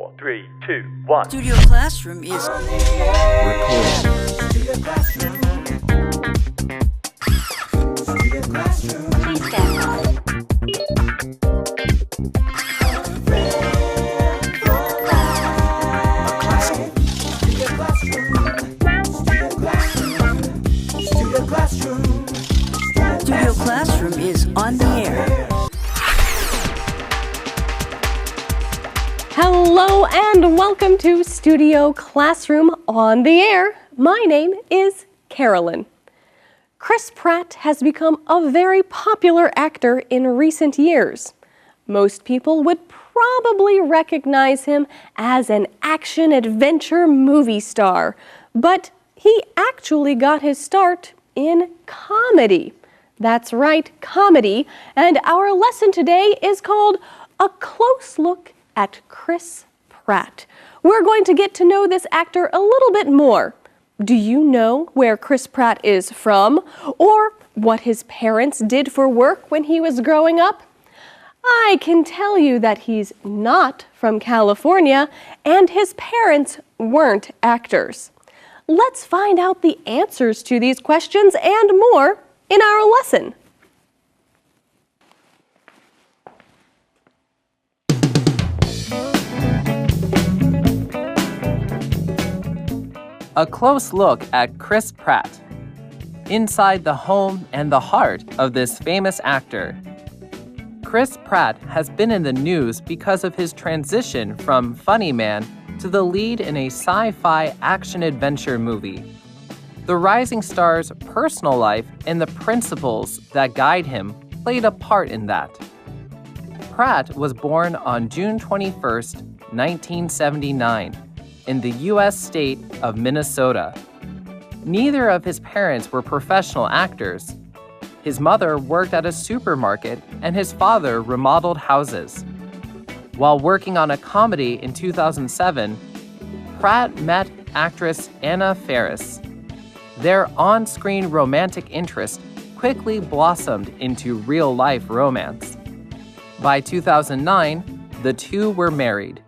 4, 3, 2, 1. Studio Classroom is Please stand by. Studio Classroom is on the air. Hello and welcome to Studio Classroom on the air. My name is Carolyn. Chris Pratt has become a very popular actor in recent years. Most people would probably recognize him as an action-adventure movie star, but he actually got his start in comedy. That's right, comedy, and our lesson today is called A Close Look at Chris Pratt. We're going to get to know this actor a little bit more. Do you know where Chris Pratt is from, or what his parents did for work when he was growing up? I can tell you that he's not from California, and his parents weren't actors. Let's find out the answers to these questions and more in our lesson. A close look at Chris Pratt. Inside the home and the heart of this famous actor. Chris Pratt has been in the news because of his transition from funny man to the lead in a sci-fi action-adventure movie. The rising star's personal life and the principles that guide him played a part in that. Pratt was born on June 21, 1979, in the U.S. state of Minnesota. Neither of his parents were professional actors. His mother worked at a supermarket and his father remodeled houses. While working on a comedy in 2007, Pratt met actress Anna Faris. Their on-screen romantic interest quickly blossomed into real-life romance. By 2009, the two were married.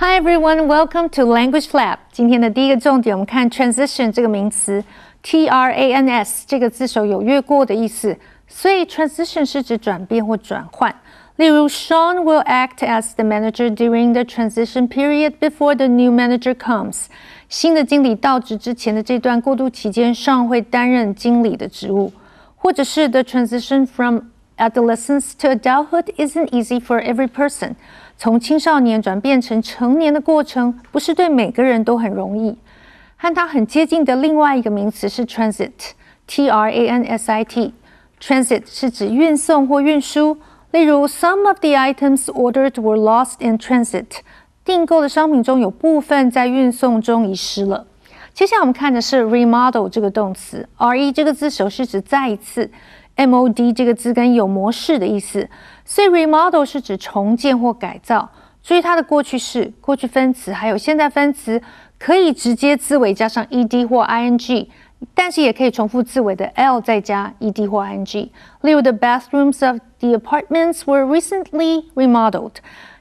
Hi everyone, welcome to Language Lab. 今天的第一个重点，我们看 transition 这个名词 ，trans 这个字首有越过的意思，所以 transition 是指转变或转换。例如 Sean will act as the manager during the transition period before the new manager comes. 新的经理到职之前的这段过渡期间，Sean会担任经理的职务。或者是 the transition from adolescence to adulthood isn't easy for every person. 从青少年转变成成年的过程，不是对每个人都很容易。和它很接近的另外一个名词是 transit，T-R-A-N-S-I-T。transit 是指运送或运输，例如 Some of the items ordered were lost in transit。订购的商品中有部分在运送中遗失了。接下来我们看的是 remodel 这个动词 ，re 这个字首是指再一次。mod 这个字根有模式的意思，所以 remodel 是指重建或改造。注意它的过去式、过去分词还有现在分词可以直接字尾加上 ed 或 ing， 但是也可以重复字尾的 l 再加 ed 或 ing。例如 The bathrooms of the apartments were recently remodeled。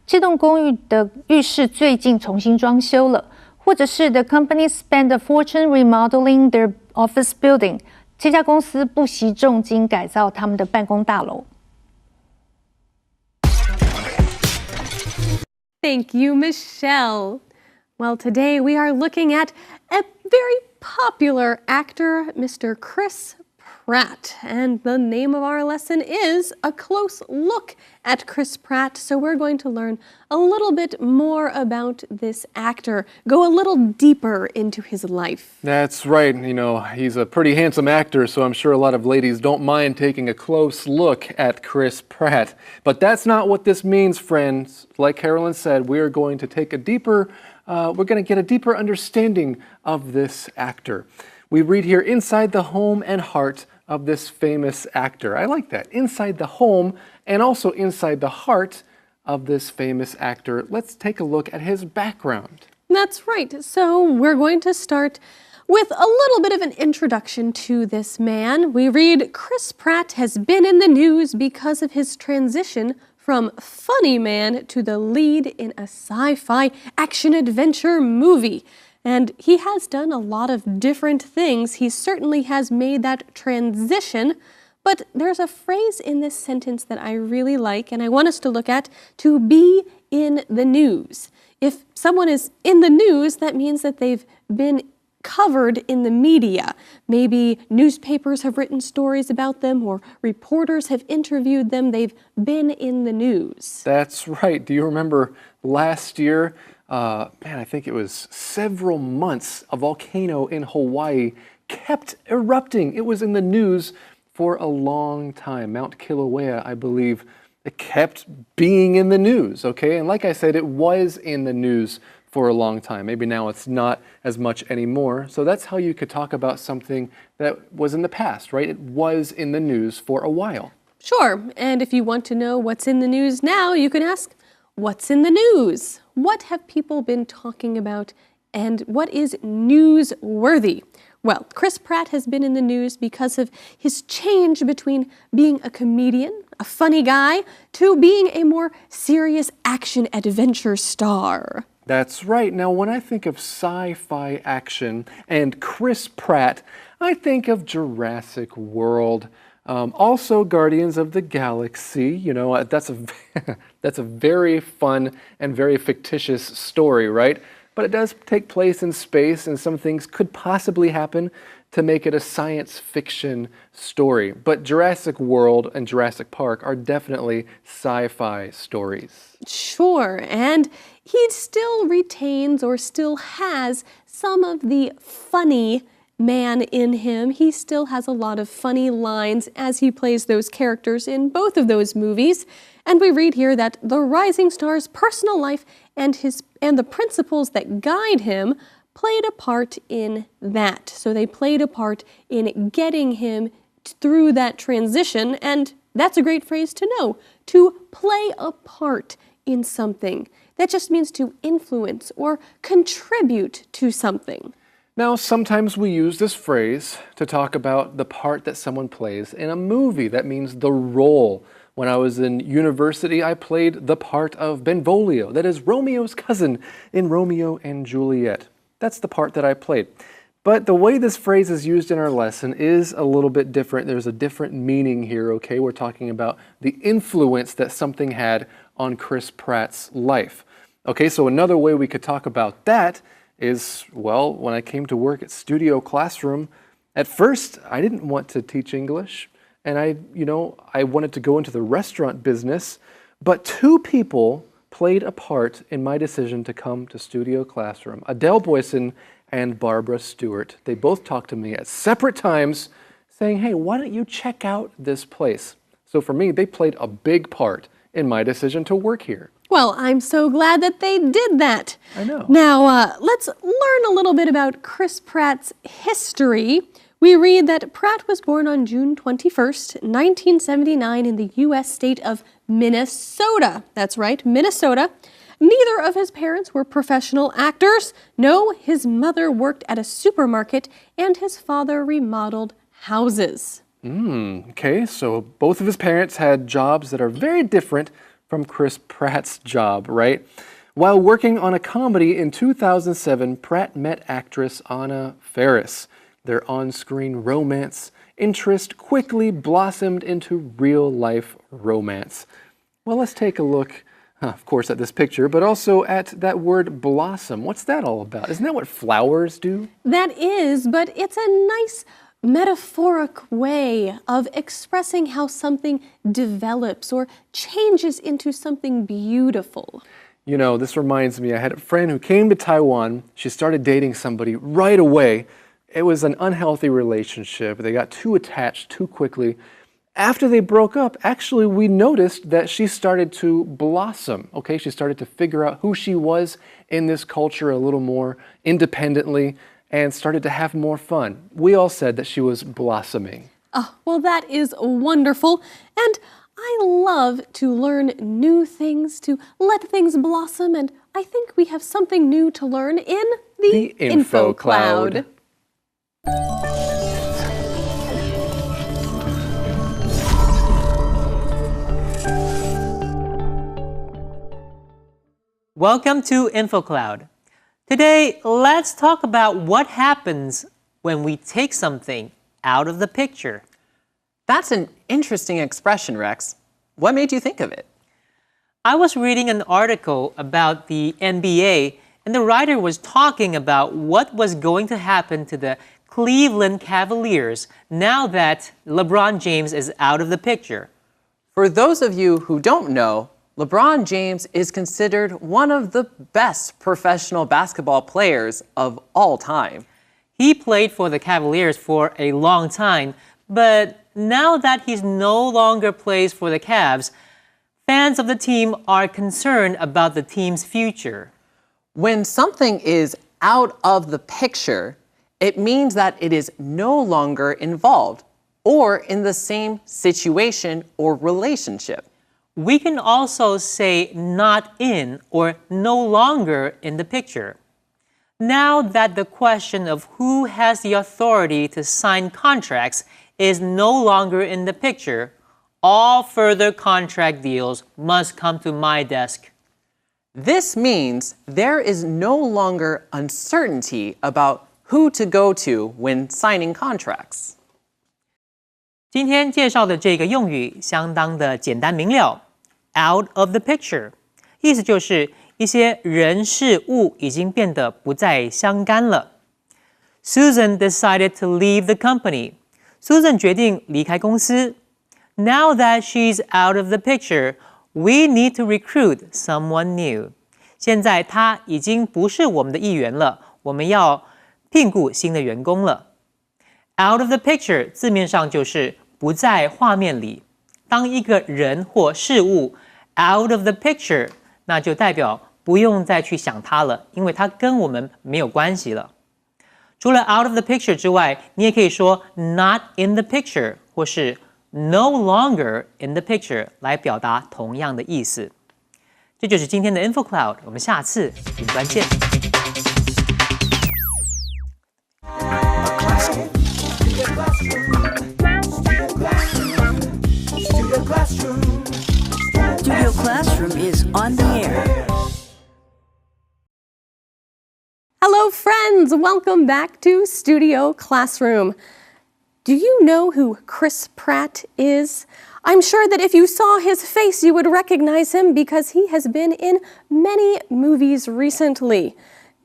这栋公寓的浴室最近重新装修了。或者是 The company spent a fortune remodeling their office building。这家公司不惜重金改造他们的办公大楼。Thank you, Michelle. Well, today we are looking at a very popular actor, Mr. Chris Pratt. And the name of our lesson is A Close Look at Chris Pratt. So we're going to learn a little bit more about this actor, go a little deeper into his life. That's right. You know, he's a pretty handsome actor, so I'm sure a lot of ladies don't mind taking a close look at Chris Pratt. But that's not what this means, friends. Like Carolyn said, we're going to take a deeper, we're going to get a deeper understanding of this actor. We read here, inside the home and heart of this famous actor. I like that. Inside the home and also inside the heart of this famous actor. Let's take a look at his background. That's right. So we're going to start with a little bit of an introduction to this man. We read, Chris Pratt has been in the news because of his transition from funny man to the lead in a sci-fi action-adventure movie. And he has done a lot of different things. He certainly has made that transition. But there's a phrase in this sentence that I really like, and I want us to look at, to be in the news. If someone is in the news, that means that they've been covered in the media. Maybe newspapers have written stories about them, or reporters have interviewed them. They've been in the news. That's right. Do you remember last year? I think it was several months, a volcano in Hawaii kept erupting. It was in the news for a long time. Mount Kilauea, I believe, it kept being in the news, okay? And like I said, it was in the news for a long time. Maybe now it's not as much anymore. So that's how you could talk about something that was in the past, right? It was in the news for a while. Sure, and if you want to know what's in the news now, you can ask, what's in the news? What have people been talking about, and what is newsworthy? Well, Chris Pratt has been in the news because of his change between being a comedian, a funny guy, to being a more serious action-adventure star. That's right. Now, when I think of sci-fi action and Chris Pratt, I think of Jurassic World. Also, Guardians of the Galaxy. You know, that's a very fun and very fictitious story, right? But it does take place in space, and some things could possibly happen to make it a science fiction story. But Jurassic World and Jurassic Park are definitely sci-fi stories. Sure, and he still retains or still has some of the funny man in him. He still has a lot of funny lines as he plays those characters in both of those movies. And we read here that the rising star's personal life and the principles that guide him played a part in that. So they played a part in getting him through that transition, and that's a great phrase to know, to play a part in something. That just means to influence or contribute to something. Now, sometimes we use this phrase to talk about the part that someone plays in a movie. That means the role. When I was in university, I played the part of Benvolio, that is Romeo's cousin in Romeo and Juliet. That's the part that I played. But the way this phrase is used in our lesson is a little bit different. There's a different meaning here, okay? We're talking about the influence that something had on Chris Pratt's life. Okay, so another way we could talk about that is, well, when I came to work at Studio Classroom, at first I didn't want to teach English. And I wanted to go into the restaurant business, but two people played a part in my decision to come to Studio Classroom. Adele Boyson and Barbara Stewart. They both talked to me at separate times saying, hey, why don't you check out this place? So for me, they played a big part in my decision to work here. Well, I'm so glad that they did that. I know. Now, let's learn a little bit about Chris Pratt's history. We read that Pratt was born on June 21st, 1979 in the U.S. state of Minnesota. That's right, Minnesota. Neither of his parents were professional actors. No, his mother worked at a supermarket and his father remodeled houses. Okay, so both of his parents had jobs that are very different from Chris Pratt's job, right? While working on a comedy in 2007, Pratt met actress Anna Faris. Their on-screen romance interest quickly blossomed into real-life romance. Well, let's take a look, of course, at this picture, but also at that word blossom. What's that all about? Isn't that what flowers do? That is, but it's a nice metaphoric way of expressing how something develops or changes into something beautiful. You know, this reminds me, I had a friend who came to Taiwan. She started dating somebody right away. It was an unhealthy relationship. They got too attached too quickly. After they broke up, actually, we noticed that she started to blossom, okay? She started to figure out who she was in this culture a little more independently and started to have more fun. We all said that she was blossoming. Oh, well, that is wonderful. And I love to learn new things, to let things blossom, and I think we have something new to learn in the Info Cloud. Welcome to InfoCloud. Today, let's talk about what happens when we take something out of the picture. That's an interesting expression, Rex. What made you think of it? I was reading an article about the NBA, and the writer was talking about what was going to happen to the Cleveland Cavaliers now that LeBron James is out of the picture. For those of you who don't know, LeBron James is considered one of the best professional basketball players of all time. He played for the Cavaliers for a long time, but now that he no longer plays for the Cavs, fans of the team are concerned about the team's future. When something is out of the picture, it means that it is no longer involved or in the same situation or relationship. We can also say not in or no longer in the picture. Now that the question of who has the authority to sign contracts is no longer in the picture, all further contract deals must come to my desk. This means there is no longer uncertainty about who to go to when signing contracts. 今天介绍的这个用语相当的简单明了 ，out of the picture， 意思就是一些人事物已经变得不再相干了。Susan decided to leave the company. Susan 决定离开公司。Now that she's out of the picture, we need to recruit someone new. 现在她已经不是我们的一员了，我们要聘雇新的员工了。Out of the picture 字面上就是不在画面里。当一个人或事物 out of the picture， 那就代表不用再去想它了，因为它跟我们没有关系了。除了 out of the picture 之外，你也可以说 not in the picture 或是 no longer in the picture 来表达同样的意思。这就是今天的 InfoCloud， 我们下次云端见。Studio Classroom is on the air. Hello, friends. Welcome back to Studio Classroom. Do you know who Chris Pratt is? I'm sure that if you saw his face, you would recognize him because he has been in many movies recently.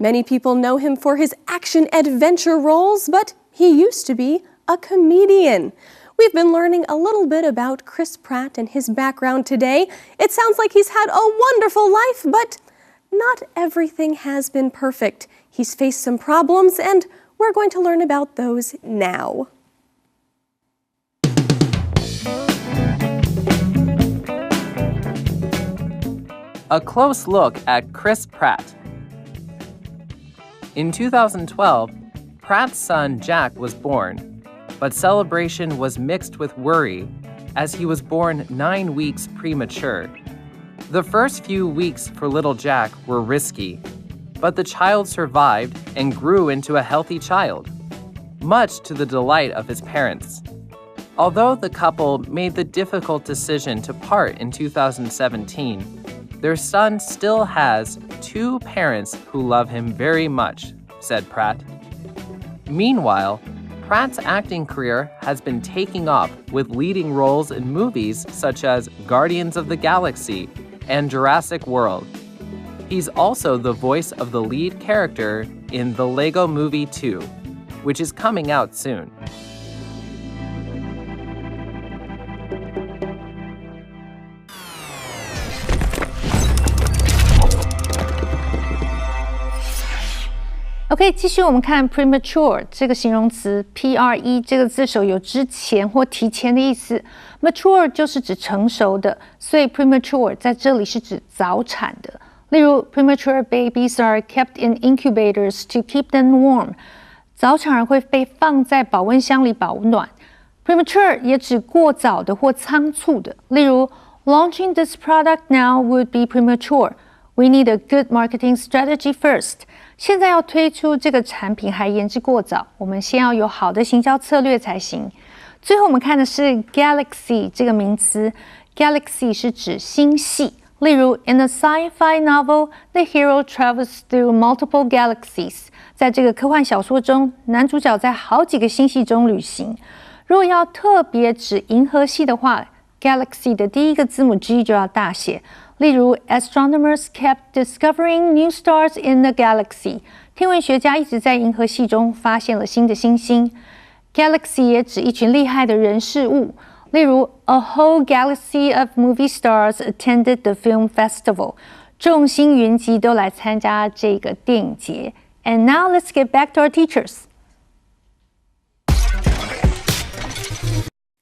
Many people know him for his action-adventure roles, but he used to be a comedian. We've been learning a little bit about Chris Pratt and his background today. It sounds like he's had a wonderful life, but not everything has been perfect. He's faced some problems, and we're going to learn about those now. A close look at Chris Pratt. In 2012, Pratt's son Jack was born, but celebration was mixed with worry as he was born 9 weeks premature. The first few weeks for little Jack were risky, but the child survived and grew into a healthy child, much to the delight of his parents. Although the couple made the difficult decision to part in 2017, their son still has 2 parents who love him very much, said Pratt. Meanwhile, Pratt's acting career has been taking off with leading roles in movies such as Guardians of the Galaxy and Jurassic World. He's also the voice of the lead character in The Lego Movie 2, which is coming out soon. OK， 继续我们看 premature 这个形容词 ，pre 这个字首有之前或提前的意思 ，mature 就是指成熟的，所以 premature 在这里是指早产的。例如 premature babies are kept in incubators to keep them warm， 早产儿会被放在保温箱里保暖。premature 也指过早的或仓促的，例如 launching this product now would be premature。We We need a good marketing strategy first. 现在要推出这个产品还言之过早，我们先要有好的行销策略才行。最后我们看的是 galaxy 这个名词 ，galaxy 是指星系。例如 ，in a sci-fi novel, the hero travels through multiple galaxies。在这个科幻小说中，男主角在好几个星系中旅行。如果要特别指银河系的话 ，galaxy 的第一个字母 G 就要大写。例如 ，astronomers kept discovering new stars in the galaxy。天文学家一直在银河系中发现了新的星星。Galaxy 也指一群厉害的人事物。例如 ，a whole galaxy of movie stars attended the film festival， 众星云集都来参加这个电影节。And now let's get back to our teachers.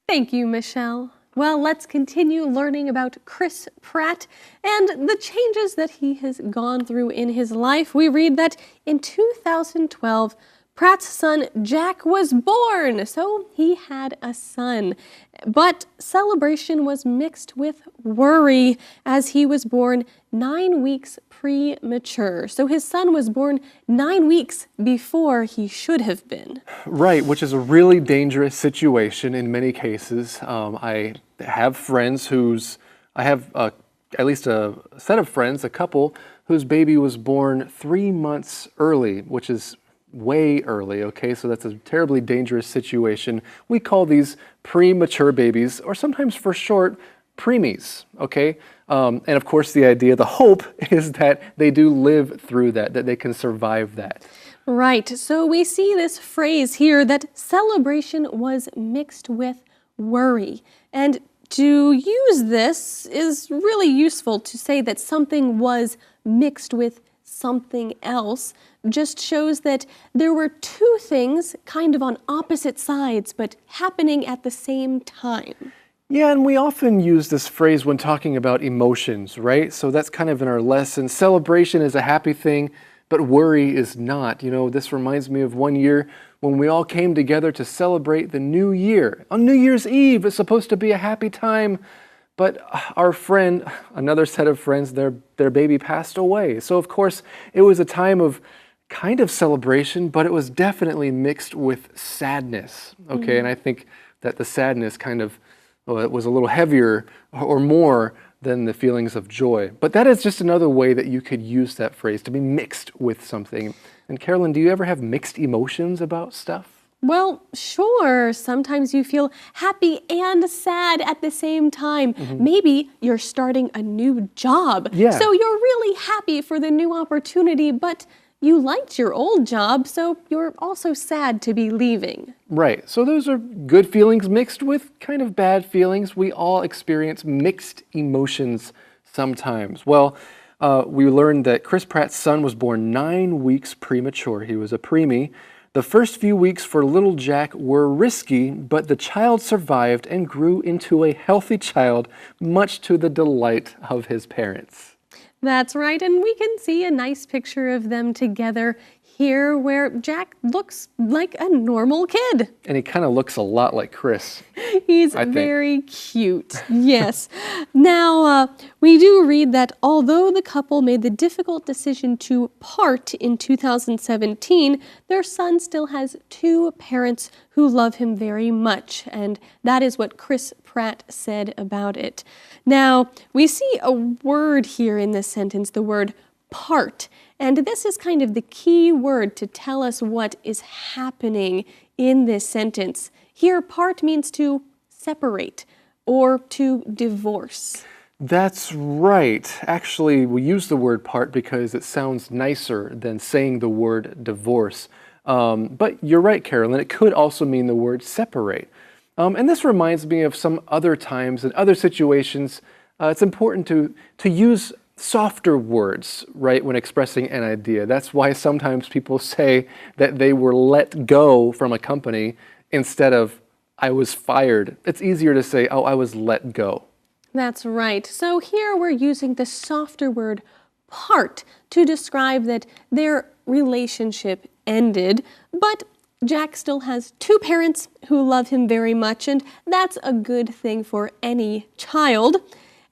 Thank you, Michelle. Well, let's continue learning about Chris Pratt and the changes that he has gone through in his life. We read that in 2012, Pratt's son Jack was born, so he had a son. But celebration was mixed with worry as he was born 9 weeks premature. So his son was born 9 weeks before he should have been. Right, which is a really dangerous situation in many cases. I have friends I have at least a set of friends, a couple, whose baby was born 3 months early, which is way early, okay? So that's a terribly dangerous situation. We call these premature babies, or sometimes for short, preemies, okay? And of course, the hope is that they do live through that they can survive that. Right, so we see this phrase here that celebration was mixed with worry. And to use this is really useful to say that something was mixed with something else. Just shows that there were two things kind of on opposite sides, but happening at the same time. Yeah, and we often use this phrase when talking about emotions, right? So that's kind of in our lesson. Celebration is a happy thing, but worry is not. You know, this reminds me of one year when we all came together to celebrate the new year. On New Year's Eve, it's supposed to be a happy time, but our friend, another set of friends, their baby passed away. So of course, it was a time of kind of celebration, but it was definitely mixed with sadness, okay? And I think that the sadness kind of, it was a little heavier or more than the feelings of joy. But that is just another way that you could use that phrase, to be mixed with something. And Carolyn, do you ever have mixed emotions about stuff? Well, sure. Sometimes you feel happy and sad at the same time. Maybe you're starting a new job. Yeah. So you're really happy for the new opportunity, but you liked your old job, so you're also sad to be leaving. Right. So those are good feelings mixed with kind of bad feelings. We all experience mixed emotions sometimes. Well, we learned that Chris Pratt's son was born 9 weeks premature. He was a preemie. The first few weeks for little Jack were risky, but the child survived and grew into a healthy child, much to the delight of his parents. That's right, and we can see a nice picture of them together here where Jack looks like a normal kid. And he kind of looks a lot like Chris. He's very cute, yes. Now, we do read that although the couple made the difficult decision to part in 2017, their son still has 2 parents who love him very much, and that is what Chris Pratt said about it. Now, we see a word here in this sentence, the word part. And this is kind of the key word to tell us what is happening in this sentence. Here, part means to separate or to divorce. That's right. Actually, we use the word part because it sounds nicer than saying the word divorce. But you're right, Carolyn. It could also mean the word separate. And this reminds me of some other times and other situations. It's important to use softer words, right, when expressing an idea. That's why sometimes people say that they were let go from a company instead of I was fired. It's easier to say, oh, I was let go. That's right. So here we're using the softer word part to describe that their relationship ended, but Jack still has 2 parents who love him very much, and that's a good thing for any child.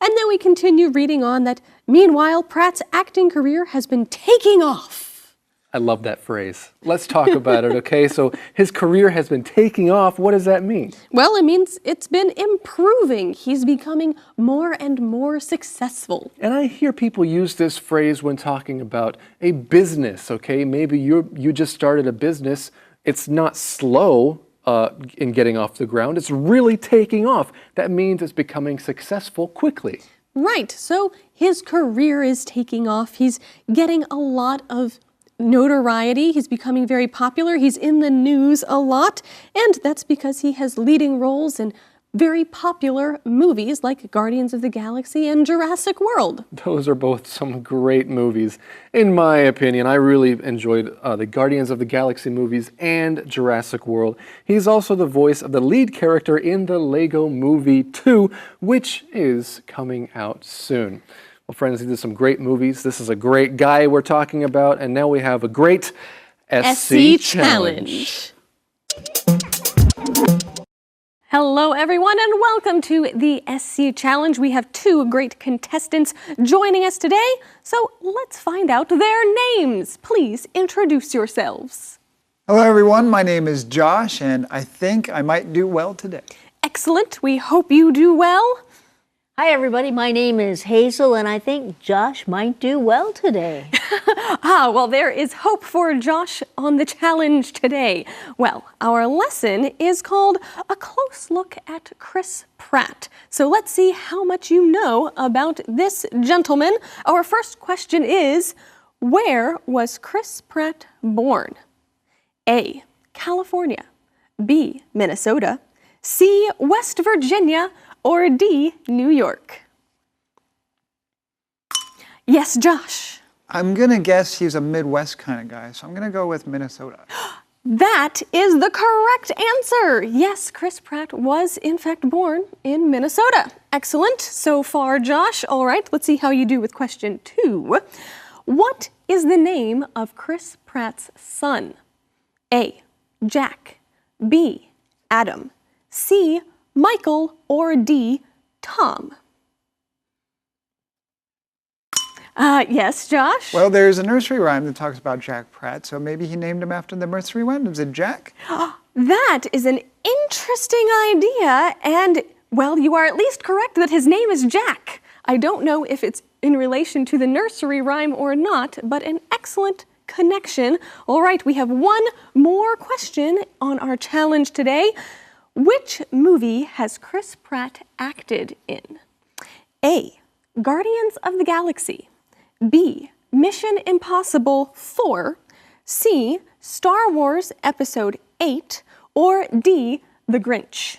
And then we continue reading on that, meanwhile, Pratt's acting career has been taking off. I love that phrase. Let's talk about it, okay? So his career has been taking off. What does that mean? Well, it means it's been improving. He's becoming more and more successful. And I hear people use this phrase when talking about a business, okay? Maybe you just started a business. It's not slow in getting off the ground. It's really taking off. That means it's becoming successful quickly. Right. So his career is taking off. He's getting a lot of notoriety. He's becoming very popular. He's in the news a lot. And that's because he has leading roles in very popular movies like Guardians of the Galaxy and Jurassic World. Those are both some great movies. In my opinion, I really enjoyed the Guardians of the Galaxy movies and Jurassic World. He's also the voice of the lead character in the Lego Movie 2, which is coming out soon. Well, friends, these are some great movies. This is a great guy we're talking about, and now we have a great SC Challenge. Hello, everyone, and welcome to the SC Challenge. We have two great contestants joining us today, so let's find out their names. Please introduce yourselves. Hello, everyone. My name is Josh, and I think I might do well today. Excellent. We hope you do well. Hi, everybody. My name is Hazel, and I think Josh might do well today. Well, there is hope for Josh on the challenge today. Well, our lesson is called A Close Look at Chris Pratt. So let's see how much you know about this gentleman. Our first question is, where was Chris Pratt born? A, California, B, Minnesota, C, West Virginia, or D, New York? Yes, Josh. I'm going to guess he's a Midwest kind of guy, so I'm going to go with Minnesota. That is the correct answer. Yes, Chris Pratt was in fact born in Minnesota. Excellent so far, Josh. All right, let's see how you do with question 2. What is the name of Chris Pratt's son? A, Jack, B, Adam, C, Michael, or D, Tom? Yes, Josh? Well, there's a nursery rhyme that talks about Jack Pratt, so maybe he named him after the nursery rhyme. Is it Jack? That is an interesting idea, and, well, you are at least correct that his name is Jack. I don't know if it's in relation to the nursery rhyme or not, but an excellent connection. All right, we have one more question on our challenge today. Which movie has Chris Pratt acted in? A, Guardians of the Galaxy, B, Mission Impossible 4, C, Star Wars Episode 8, or D, The Grinch?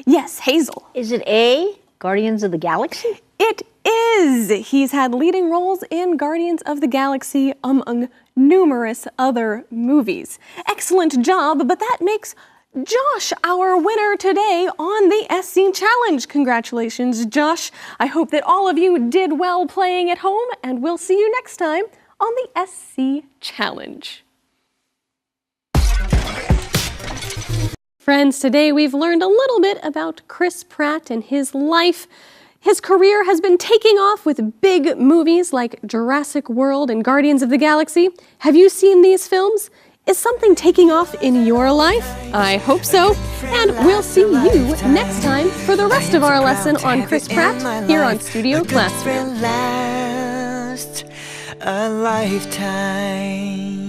Yes, Hazel. Is it A, Guardians of the Galaxy? It is. He's had leading roles in Guardians of the Galaxy among numerous other movies. Excellent job, but that makes Josh our winner today on the SC Challenge. Congratulations, Josh. I hope that all of you did well playing at home, and we'll see you next time on the SC Challenge. Friends, today we've learned a little bit about Chris Pratt and his life. His career has been taking off with big movies like Jurassic World and Guardians of the Galaxy. Have you seen these films? Is something taking off in your life? I hope so. And we'll see you next time for the rest of our lesson on Chris Pratt here on Studio Classroom. A lifetime.